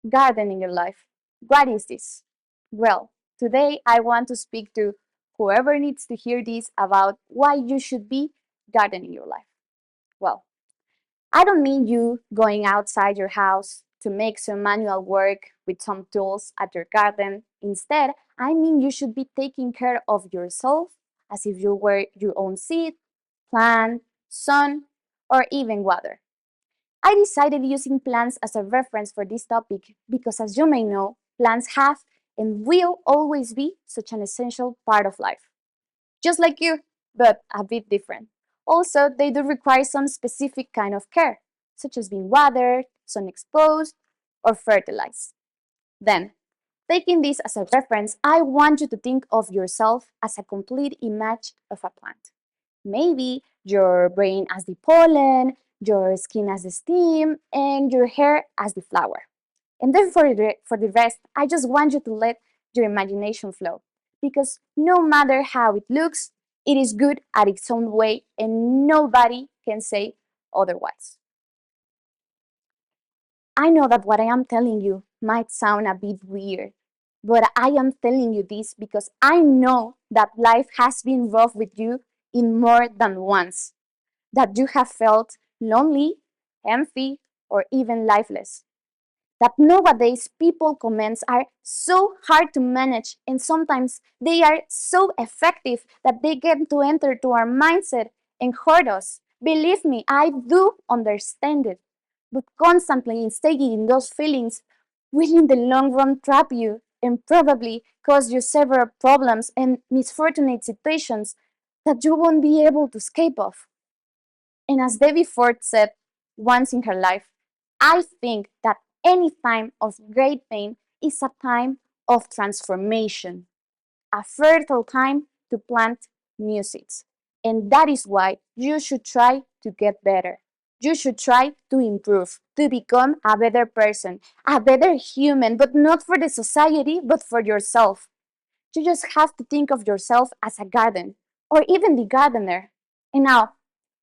Garden in your life. What is this? Well, today I want to speak to whoever needs to hear this about why you should be gardening in your life. Well, I don't mean you going outside your house to make some manual work with some tools at your garden. Instead, I mean you should be taking care of yourself as if you were your own seed, plant, sun, or even water. I decided using plants as a reference for this topic because, as you may know, plants have and will always be such an essential part of life. Just like you, but a bit different. Also, they do require some specific kind of care, such as being watered, sun exposed, or fertilized. Then, taking this as a reference, I want you to think of yourself as a complete image of a plant. Maybe your brain as the pollen, your skin as the stem, and your hair as the flower. And then for the rest, I just want you to let your imagination flow. Because no matter how it looks, it is good at its own way, and nobody can say otherwise. I know that what I am telling you might sound a bit weird, but I am telling you this because I know that life has been rough with you in more than once, that you have felt lonely, empty, or even lifeless. That nowadays people comments are so hard to manage and sometimes they are so effective that they get to enter to our mindset and hurt us. Believe me, I do understand it. But constantly staying in those feelings will in the long run trap you and probably cause you several problems and misfortunate situations that you won't be able to escape of. And as Debbie Ford said once in her life, I think that any time of great pain is a time of transformation, a fertile time to plant new seeds. And that is why you should try to get better. You should try to improve, to become a better person, a better human, but not for the society, but for yourself. You just have to think of yourself as a garden, or even the gardener. And now,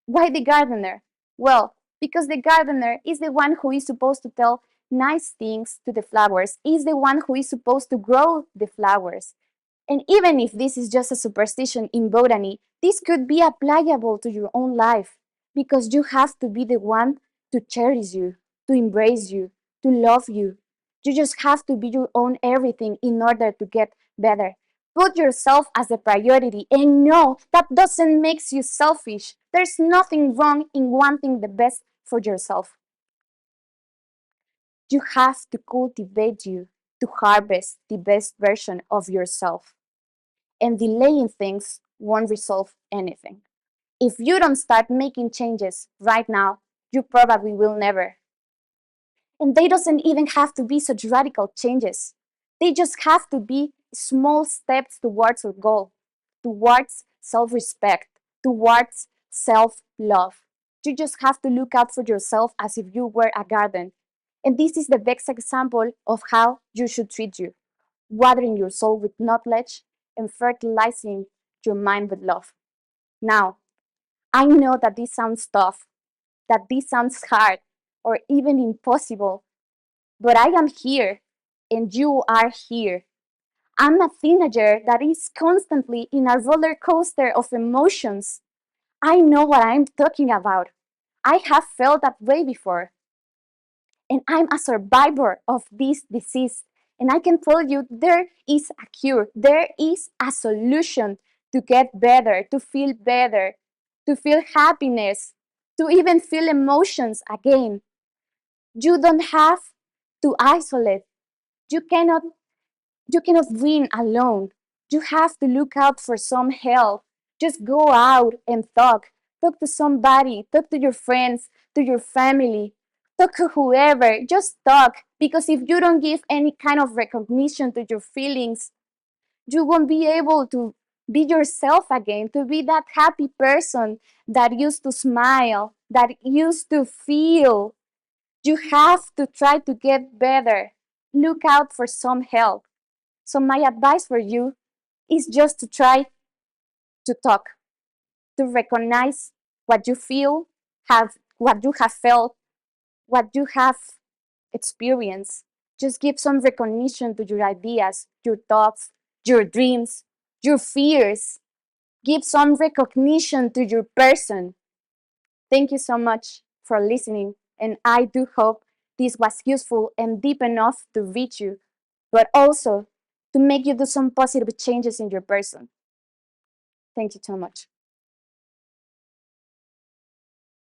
why the gardener? Well, because the gardener is the one who is supposed to tell nice things to the flowers, is the one who is supposed to grow the flowers. And even if this is just a superstition in botany, this could be applicable to your own life because you have to be the one to cherish you, to embrace you, to love you. You just have to be your own everything in order to get better. Put yourself as a priority and know that doesn't make you selfish. There's nothing wrong in wanting the best for yourself. You have to cultivate you to harvest the best version of yourself. And delaying things won't resolve anything. If you don't start making changes right now, you probably will never. And they doesn't even have to be such radical changes. They just have to be small steps towards our goal, towards self-respect, towards self-love. You just have to look out for yourself as if you were a garden. And this is the best example of how you should treat you, watering your soul with knowledge and fertilizing your mind with love. Now, I know that this sounds tough, that this sounds hard, or even impossible, but I am here and you are here. I'm a teenager that is constantly in a roller coaster of emotions. I know what I'm talking about. I have felt that way before. And I'm a survivor of this disease. And I can tell you there is a cure, there is a solution to get better, to feel happiness, to even feel emotions again. You don't have to isolate. You cannot you cannot win alone. You have to look out for some help. Just go out and talk. Talk to somebody. Talk to your friends, to your family. Talk to whoever. Just talk. Because if you don't give any kind of recognition to your feelings, you won't be able to be yourself again, to be that happy person that used to smile, that used to feel. You have to try to get better. Look out for some help. So my advice for you is just to try to talk, to recognize what you feel, have what you have felt, what you have experienced, Just give some recognition to your ideas, your thoughts, your dreams, your fears. Give some recognition to your person. Thank you so much for listening, and I do hope this was useful and deep enough to reach you, but also to make you do some positive changes in your person. Thank you so much.